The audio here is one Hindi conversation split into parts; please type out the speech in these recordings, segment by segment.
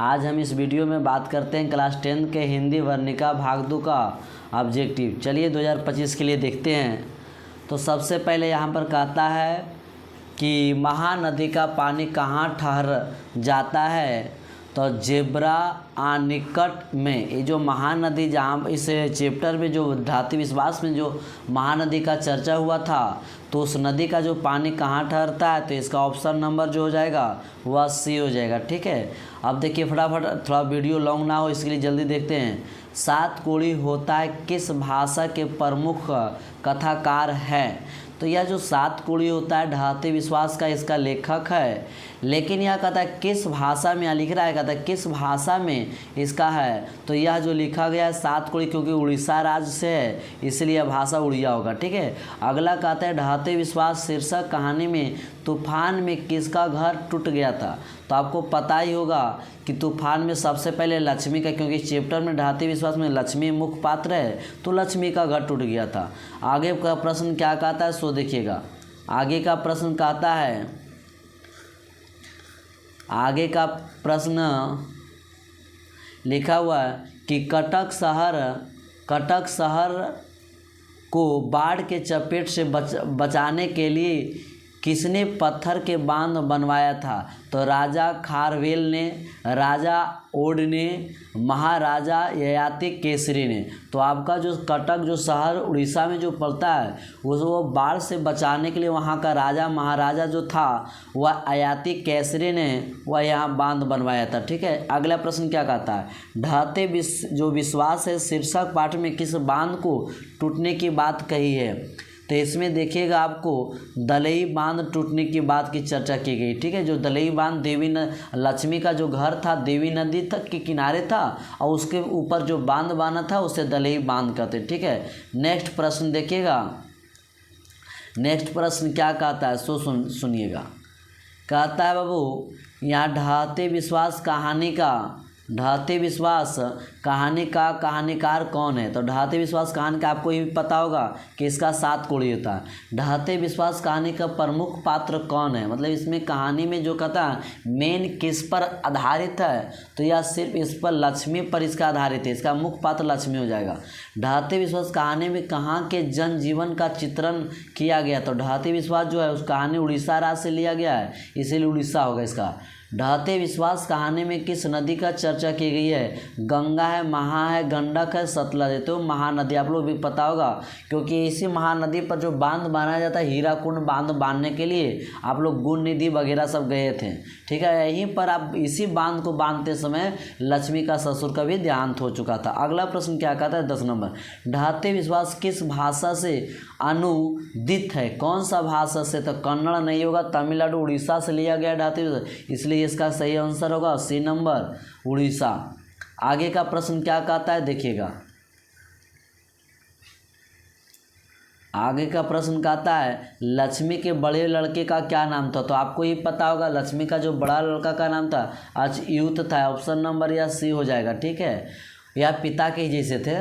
आज हम इस वीडियो में बात करते हैं क्लास 10 के हिंदी वर्णिका भाग 2 का ऑब्जेक्टिव। चलिए 2025 के लिए देखते हैं। तो सबसे पहले यहाँ पर कहता है कि महानदी का पानी कहाँ ठहर जाता है, तो जेब्रा आनिकट में। ये जो महानदी, जहाँ इस चैप्टर में जो धातु विश्वास में जो महानदी का चर्चा हुआ था, तो उस नदी का जो पानी कहाँ ठहरता है, तो इसका ऑप्शन नंबर जो हो जाएगा वह सी हो जाएगा। ठीक है, अब देखिए फटाफट, थोड़ा वीडियो लॉन्ग ना हो इसके लिए जल्दी देखते हैं। सात कोड़ी होता है किस भाषा के प्रमुख कथाकार है। तो यह जो सात कोड़ी होता है ढाते विश्वास का इसका लेखक है, लेकिन यह कहता है किस भाषा में, यहाँ लिख रहा है कहता है किस भाषा में इसका है। तो यह जो लिखा गया है सात कोड़ी, क्योंकि उड़ीसा राज्य से है इसलिए यह भाषा उड़िया होगा। ठीक है, अगला कहता है ढाते विश्वास शीर्षक कहानी में तूफान में किसका घर टूट गया था। तो आपको पता ही होगा कि तूफान में सबसे पहले लक्ष्मी का, क्योंकि चैप्टर में ढाते विश्वास में लक्ष्मी मुख्य पात्र है, तो लक्ष्मी का घर टूट गया था। आगे का प्रश्न क्या कहता है सो देखिएगा। आगे का प्रश्न कहता है, आगे का प्रश्न लिखा हुआ है कि कटक शहर को बाढ़ के चपेट से बचाने के लिए किसने पत्थर के बांध बनवाया था। तो राजा खारवेल ने, राजा ओड ने, महाराजा ययाति केसरी ने। तो आपका जो कटक जो शहर उड़ीसा में जो पड़ता है वो बाढ़ से बचाने के लिए वहाँ का राजा महाराजा जो था वह ययाति केसरी ने वह यहाँ बांध बनवाया था। ठीक है, अगला प्रश्न क्या कहता है, ढाते जो विश्वास है शीर्षक पाठ में किस बांध को टूटने की बात कही है। तो इसमें देखिएगा आपको दलई बांध टूटने की बात की चर्चा की गई। ठीक है, जो दलई बांध लक्ष्मी का जो घर था देवी नदी तक के किनारे था और उसके ऊपर जो बांध बना था उसे दलई बांध कहते। ठीक है, नेक्स्ट प्रश्न देखिएगा। नेक्स्ट प्रश्न क्या कहता है सो सुनिएगा। कहता है बाबू, यहाँ ढाते विश्वास कहानी का कहानीकार कौन है। तो ढाते विश्वास कहानी का आपको ये पता होगा कि इसका सात कोड़ी होता है। ढाते विश्वास कहानी का प्रमुख पात्र कौन है, मतलब इसमें कहानी में जो कहता है मेन किस पर आधारित है, तो यह सिर्फ इस पर लक्ष्मी पर इसका आधारित है, इसका मुख्य पात्र लक्ष्मी हो जाएगा। ढाते विश्वास कहानी में कहाँ के जनजीवन का चित्रण किया गया। तो ढाते विश्वास जो है उस कहानी उड़ीसा राज्य से लिया गया है, इसीलिए उड़ीसा होगा इसका। ढाते विश्वास कहानी में किस नदी का चर्चा की गई है। गंगा है, महा है, गंडक है, सतलज है। तो महानदी आप लोग भी पता होगा, क्योंकि इसी महानदी पर जो बांध बनाया जाता है हीराकुंड बांध बांधने के लिए आप लोग गुण निधि वगैरह सब गए थे। ठीक है, यहीं पर आप इसी बांध को बांधते समय लक्ष्मी का ससुर का भी देहांत हो चुका था। अगला प्रश्न क्या कहता है 10 नंबर, ढाते विश्वास किस भाषा से अनुदित है। कौन सा भाषा से, तो कन्नड़ नहीं होगा, तमिलनाडु उड़ीसा से लिया गया ढाते विश्वास, इसलिए इसका सही आंसर होगा सी नंबर उड़ीसा। आगे का प्रश्न क्या कहता है देखिएगा। आगे का प्रश्न कहता है लक्ष्मी के बड़े लड़के का क्या नाम था। तो आपको ये पता होगा लक्ष्मी का जो बड़ा लड़का का नाम था अच्युत था, ऑप्शन नंबर या सी हो जाएगा। ठीक है, या पिता के जैसे थे।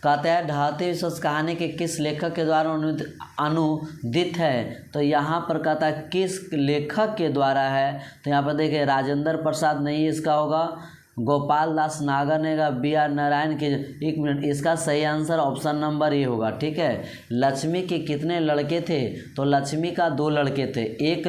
कहते हैं ढाते विश्वास कहानी के किस लेखक के द्वारा अनुदित है। तो यहाँ पर कहता है किस लेखक के द्वारा है। तो यहाँ पर देखिए राजेंद्र प्रसाद नहीं इसका होगा, गोपाल दास नागर ने का, बी आर नारायण के। एक मिनट, इसका सही आंसर ऑप्शन नंबर ए होगा। ठीक है, लक्ष्मी के कितने लड़के थे। तो लक्ष्मी का 2 लड़के थे, एक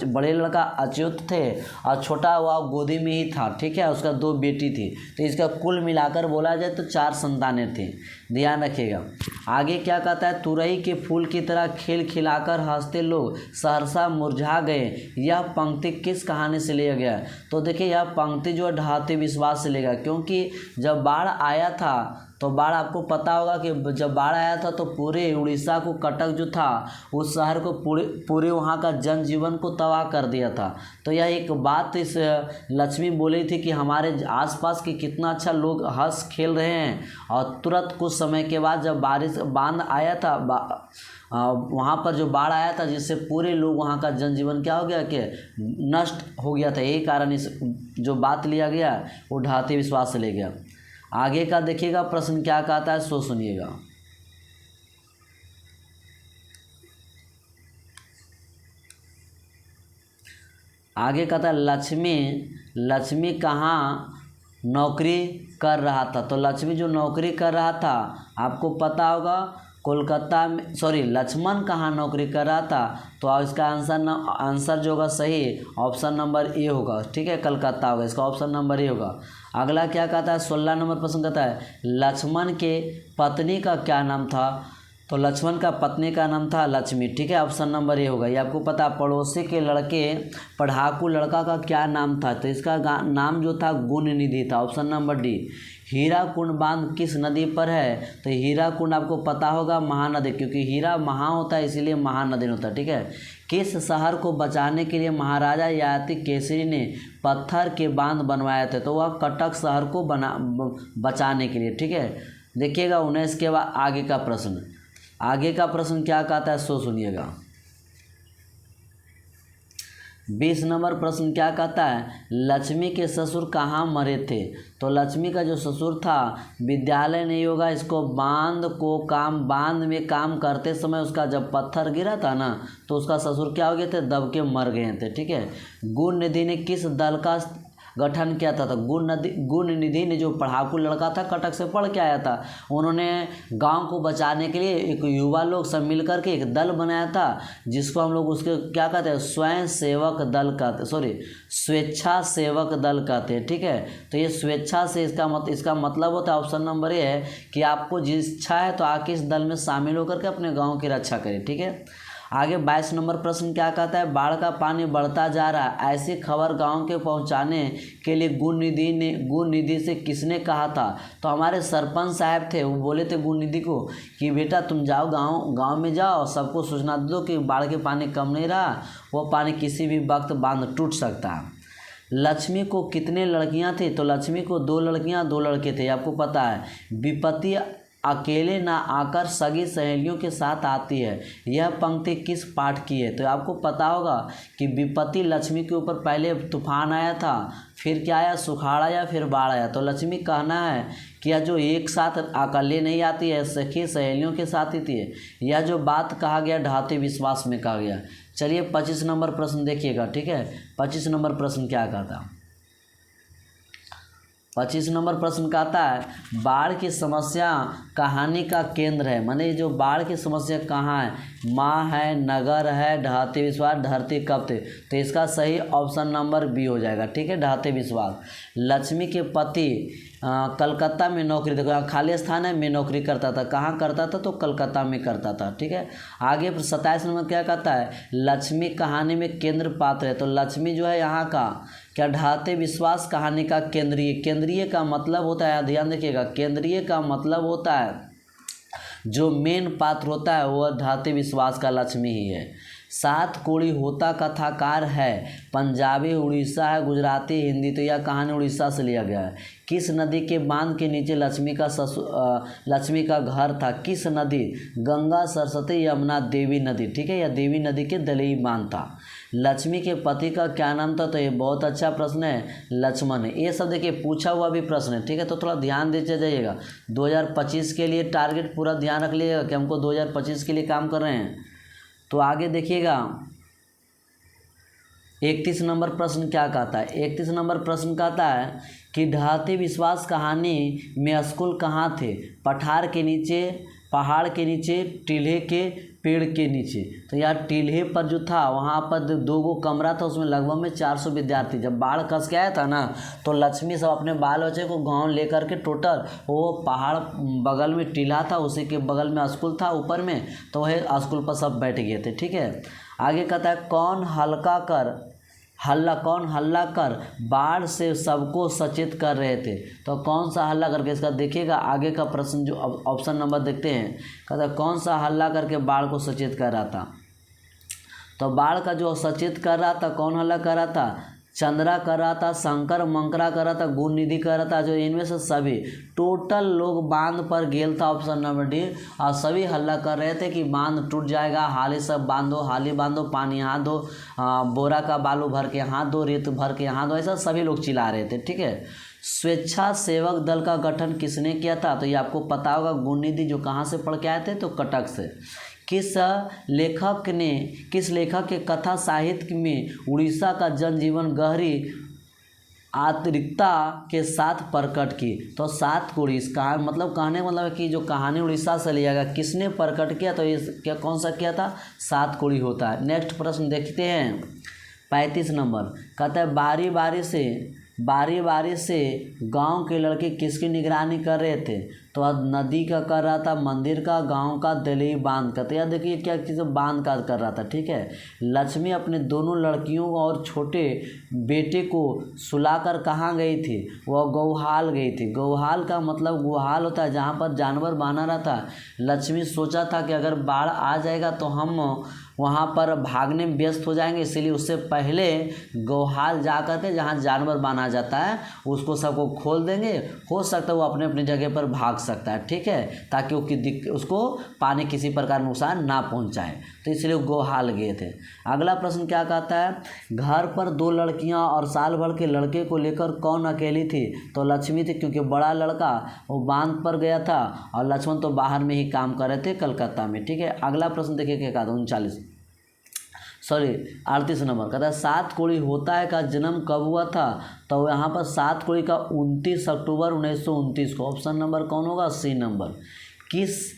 बड़े लड़का अच्युत थे और छोटा वह गोदी में ही था। ठीक है, उसका 2 बेटी थी, तो इसका कुल मिलाकर बोला जाए तो 4 संतानें थी, ध्यान रखिएगा। आगे क्या कहता है, तुरई के फूल की तरह खिल खिलाकर हंसते लोग सहरसा मुरझा गए, यह पंक्ति किस कहानी से लिया गया। तो देखिए यह पंक्ति जो ढाते विश्वास से लेगा, क्योंकि जब बाढ़ आया था तो बाढ़ आपको पता होगा कि जब बाढ़ आया था तो पूरे उड़ीसा को, कटक जो था उस शहर को पूरे वहाँ का जनजीवन को तबाह कर दिया था। तो यह एक बात इस लक्ष्मी बोली थी कि हमारे आसपास के कितना अच्छा लोग हंस खेल रहे हैं, और तुरंत कुछ समय के बाद जब बांध आया था वहाँ पर जो बाढ़ आया था जिससे पूरे लोग वहाँ का जनजीवन क्या हो गया कि नष्ट हो गया था। यही कारण इस जो बात लिया गया वो ढाते विश्वास से ले गया। आगे का देखिएगा प्रश्न क्या कहता है सो सुनिएगा। आगे कहता है लक्ष्मी कहाँ नौकरी कर रहा था। तो लक्ष्मी जो नौकरी कर रहा था आपको पता होगा कोलकाता में, सॉरी लक्ष्मण कहाँ नौकरी कर रहा था। तो इसका आंसर जो होगा सही ऑप्शन नंबर ए होगा, ठीक है, कलकत्ता होगा, इसका ऑप्शन नंबर ए होगा। अगला क्या कहता है 16 नंबर प्रश्न कहता है लक्ष्मण के पत्नी का क्या नाम था। तो लक्ष्मण का पत्नी का नाम था लक्ष्मी, ठीक है, ऑप्शन नंबर ए होगा। ये आपको पता पड़ोसी के लड़के पढ़ाकू लड़का का क्या नाम था। तो इसका नाम जो था गुण निधि था, ऑप्शन नंबर डी। हीराकुंड बांध किस नदी पर है। तो हीराकुंड आपको पता होगा महानदी, क्योंकि हीरा महा होता है इसीलिए महानदी होता है, ठीक है। किस शहर को बचाने के लिए महाराजा ययाति केसरी ने पत्थर के बांध बनवाए थे। तो वह कटक शहर को बचाने के लिए, ठीक है। देखिएगा 19 के बाद आगे का प्रश्न क्या कहता है सो सुनिएगा। 20 नंबर प्रश्न क्या कहता है लक्ष्मी के ससुर कहाँ मरे थे। तो लक्ष्मी का जो ससुर था विद्यालय नहीं होगा, इसको बांध में काम करते समय उसका जब पत्थर गिरा था ना तो उसका ससुर क्या हो गए थे, दब के मर गए थे, ठीक है। गुण निधि ने किस दल का गठन किया था। तो गुण निधि ने जो पढ़ाकू लड़का था कटक से पढ़ के आया था, उन्होंने गांव को बचाने के लिए एक युवा लोग सब मिल करके एक दल बनाया था जिसको हम लोग उसके क्या कहते हैं स्वेच्छा सेवक दल कहते हैं, ठीक है। तो ये स्वेच्छा से इसका मतलब होता है ऑप्शन नंबर ए है कि आपको जिस इच्छा है तो आके इस दल में शामिल होकर के अपने गाँव की रक्षा करें, ठीक है। आगे 22 नंबर प्रश्न क्या कहता है बाढ़ का पानी बढ़ता जा रहा है, ऐसी खबर गांव के पहुंचाने के लिए गुण निधि से किसने कहा था। तो हमारे सरपंच साहब थे, वो बोले थे गुण निधि को कि बेटा तुम जाओ गांव में जाओ, सबको सूचना दो कि बाढ़ के पानी कम नहीं रहा, वो पानी किसी भी वक्त बांध टूट सकता है। लक्ष्मी को कितने लड़कियां थी। तो लक्ष्मी को 2 लड़कियां 2 लड़के थे, आपको पता है। विपत्ति अकेले ना आकर सगी सहेलियों के साथ आती है, यह पंक्ति किस पाठ की है। तो आपको पता होगा कि विपत्ति लक्ष्मी के ऊपर पहले तूफान आया था, फिर क्या आया सुखाड़ आया, फिर बाढ़ आया। तो लक्ष्मी कहना है कि यह जो एक साथ अकेले नहीं आती है, सखी सहेलियों के साथ आती है। यह जो बात कहा गया ढाते विश्वास में कहा गया। चलिए 25 नंबर प्रश्न देखिएगा, ठीक है। 25 नंबर प्रश्न क्या कहता है 25 नंबर प्रश्न कहता है बाढ़ की समस्या कहानी का केंद्र है। माने जो बाढ़ की समस्या कहाँ है, माँ है, नगर है, ढाते विश्वास, धरती कब थे। तो इसका सही ऑप्शन नंबर बी हो जाएगा, ठीक है, ढाते विश्वास। लक्ष्मी के पति कलकत्ता में नौकरी, देखो यहाँ खाली स्थान है, में नौकरी करता था, कहाँ करता था तो कलकत्ता में करता था, ठीक है। आगे 27 नंबर क्या कहता है लक्ष्मी कहानी में केंद्र पात्र है। तो लक्ष्मी जो है यहाँ का क्या ढाते विश्वास कहानी का केंद्रीय का मतलब होता है, ध्यान देखिएगा, केंद्रीय का मतलब होता है जो मेन पात्र होता है वह ढाते विश्वास का लक्ष्मी ही है। 7 कोड़ी होता कथाकार है, पंजाबी, उड़ीसा है, गुजराती, हिंदी। तो यह कहानी उड़ीसा से लिया गया है। किस नदी के बांध के नीचे लक्ष्मी का घर था। किस नदी, गंगा, सरस्वती, यमुना, देवी नदी, ठीक है, यह देवी नदी के दलई बांध था। लक्ष्मी के पति का क्या नाम था। तो ये बहुत अच्छा प्रश्न है, लक्ष्मण है। ये सब देखिए पूछा हुआ भी प्रश्न है, ठीक है। तो थोड़ा ध्यान देते जाइएगा, 2025 के लिए टारगेट पूरा ध्यान रख लीजिएगा कि हमको 2025 के लिए काम कर रहे हैं। तो आगे देखिएगा 31 नंबर प्रश्न क्या कहता है। 31 नंबर प्रश्न कहता है कि ढाते विश्वास कहानी में स्कूल कहाँ थे। पठार के नीचे, पहाड़ के नीचे, टीले के पेड़ के नीचे। तो यार टीले पर जो था वहाँ पर 2 कमरा था, उसमें लगभग में 400 विद्यार्थी। जब बाढ़ कस के आया था ना तो लक्ष्मी सब अपने बाल बच्चे को गाँव लेकर के टोटल वो पहाड़ बगल में टीला था, उसी के बगल में स्कूल था ऊपर में, तो वह स्कूल पर सब बैठ गए थे, ठीक है। आगे कहता है कौन हल्ला कर बाढ़ से सबको सचेत कर रहे थे। तो कौन सा हल्ला करके, इसका देखिएगा आगे का प्रश्न जो ऑप्शन नंबर देखते हैं, कहता है कौन सा हल्ला करके बाढ़ को सचेत कर रहा था। तो बाढ़ का जो सचेत कर रहा था, कौन हल्ला कर रहा था, चंद्रा कर रहा था, शंकर मंकरा कर रहा था, गुण निधि कर रहा था। जो इनमें से सभी टोटल लोग बांध पर गेल था, ऑप्शन नंबर डी। और सभी हल्ला कर रहे थे कि बांध टूट जाएगा, हाली सब बांधो, हाली बांधो, पानी यहाँ दो, बोरा का बालू भर के यहाँ दो, रेत भर के यहाँ दो, ऐसा सभी लोग चिल्ला रहे थे, ठीक है। स्वेच्छा सेवक दल का गठन किसने किया था। तो ये आपको पता होगा गुण निधि, जो कहाँ से पढ़ के आए थे, तो कटक से। किस लेखक के कथा साहित्य में उड़ीसा का जनजीवन गहरी आंतरिकता के साथ प्रकट की? तो सात कोड़ी, इसका मतलब कहने का मतलब है कि जो कहानी उड़ीसा से लिया गया, किसने प्रकट किया? तो ये क्या कौन सा किया था? सात कोड़ी होता है। नेक्स्ट प्रश्न देखते हैं 35 नंबर। कहता है बारी बारी से गांव के लड़के किसकी निगरानी कर रहे थे? तो आज नदी का कर रहा था, मंदिर का, गांव का, दलेई बांध का। तो यार देखिए क्या चीज़ बांध का कर रहा था, ठीक है। लक्ष्मी अपने दोनों लड़कियों और छोटे बेटे को सुलाकर कहाँ गई थी? वह गौहाल गई थी। गौहाल का मतलब गुहाल होता है जहाँ पर जानवर बांधा रहता है। लक्ष्मी सोचा था कि अगर बाढ़ आ जाएगा तो हम वहाँ पर भागने में व्यस्त हो जाएंगे, इसीलिए उससे पहले गौहाल जा कर के जहाँ जानवर बांधा जाता है उसको सबको खोल देंगे। हो सकता है वो अपने अपनी जगह पर भाग सकता है, ठीक है, ताकि उसको पानी किसी प्रकार नुकसान ना पहुँचाए, तो इसलिए गौहाल गए थे। अगला प्रश्न क्या कहता है? घर पर दो लड़कियाँ और साल भर के लड़के को लेकर कौन अकेली थी? तो लक्ष्मी थी, क्योंकि बड़ा लड़का वो बांध पर गया था और लक्ष्मण तो बाहर में ही काम कर रहे थे कलकत्ता में, ठीक है। अगला प्रश्न देखिए क्या कहता है 38 नंबर। कहता है सात कोड़ी होता है का जन्म कब हुआ था? तो यहाँ पर सात कोड़ी का 29 अक्टूबर 1929 को। ऑप्शन नंबर कौन होगा? C number. किस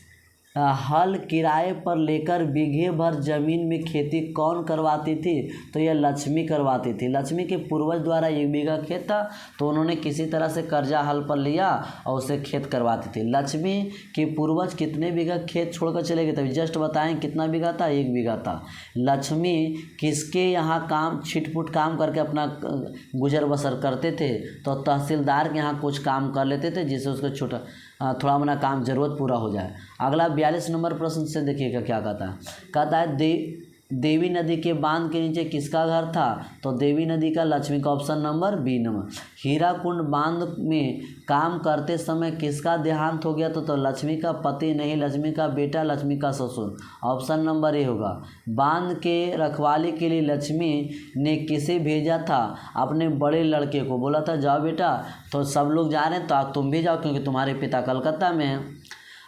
हल किराए पर लेकर बीघे भर जमीन में खेती कौन करवाती थी? तो यह लक्ष्मी करवाती थी। लक्ष्मी के पूर्वज द्वारा 1 बीघा खेत था, तो उन्होंने किसी तरह से कर्जा हल पर लिया और उसे खेत करवाती थी। लक्ष्मी के पूर्वज कितने बीघा खेत छोड़कर चले गए? तभी जस्ट बताएं कितना बीघा था? 1 बीघा था। लक्ष्मी किसके यहाँ काम छिटपुट काम करके अपना गुजर बसर करते थे? तो तहसीलदार के यहाँ कुछ काम कर लेते थे, जिससे उसको थोड़ा मोड़ा काम ज़रूरत पूरा हो जाए। अगला 42 नंबर प्रश्न से देखिएगा क्या कहता है। कहता है देवी नदी के बांध के नीचे किसका घर था? तो देवी नदी का, लक्ष्मी का। Option number B number. Hirakud बांध में काम करते समय किसका देहांत हो गया? तो लक्ष्मी का पति नहीं, लक्ष्मी का बेटा, लक्ष्मी का ससुर। ऑप्शन नंबर ए होगा। बांध के रखवाली के लिए लक्ष्मी ने किसे भेजा था? अपने बड़े लड़के को। बोला था जाओ बेटा, तो सब लोग जा रहे हैं तो तुम भी जाओ, क्योंकि तुम्हारे पिता कलकत्ता में हैं।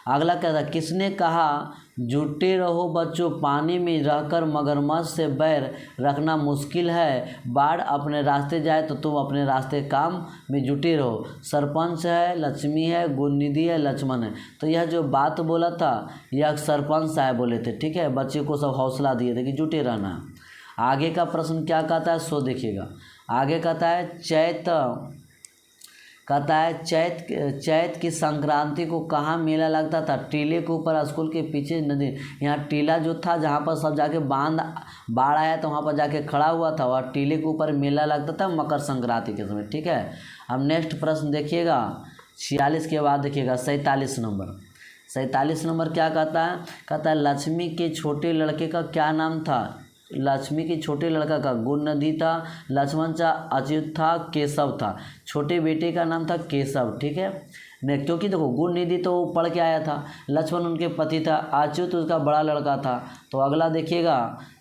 अगला क्या था? किसने कहा जुटे रहो बच्चों, पानी में रहकर मगरमच्छ से बैर रखना मुश्किल है, बाढ़ अपने रास्ते जाए तो तुम अपने रास्ते काम में जुटे रहो। सरपंच है, लक्ष्मी है, गुणनिधि है, लक्ष्मण है। तो यह जो बात बोला था यह सरपंच साहब बोले थे, ठीक है। बच्चे को सब हौसला दिए थे कि जुटे रहना। आगे का प्रश्न क्या कहता है सो देखिएगा। आगे कहता है चैत की संक्रांति को कहाँ मेला लगता था? टीले के ऊपर, स्कूल के पीछे नदी। यहाँ टीला जो था जहाँ पर सब जाके बाढ़ आया तो वहाँ पर जाके खड़ा हुआ था, और टीले के ऊपर मेला लगता था मकर संक्रांति के समय, ठीक है। अब नेक्स्ट प्रश्न देखिएगा 46 के बाद देखिएगा 47 नंबर। 47 नंबर क्या कहता है? कहता है लक्ष्मी के छोटे लड़के का क्या नाम था? लक्ष्मी के छोटे लड़का का गुणनिधि था, लक्ष्मण था, अच्युत था, केशव था। छोटे बेटे का नाम था केशव, ठीक है। क्योंकि देखो गुणनिधि तो पढ़ के आया था, लक्ष्मण उनके पति था, अच्युत उसका बड़ा लड़का था। तो अगला देखिएगा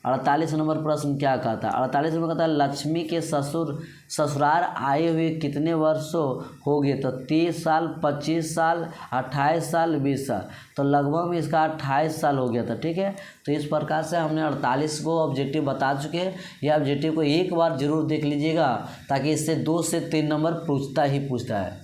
48 नंबर प्रश्न क्या कहता है। 48 नंबर कहता है लक्ष्मी के ससुराल आए हुए कितने वर्षों हो गए? तो 30 साल, 25 साल, 28 साल, 20 साल। तो लगभग में इसका 28 साल हो गया था, ठीक है। तो इस प्रकार से हमने 48 को ऑब्जेक्टिव बता चुके हैं। यह ऑब्जेक्टिव को एक बार जरूर देख लीजिएगा, ताकि इससे 2 से 3 नंबर पूछता है।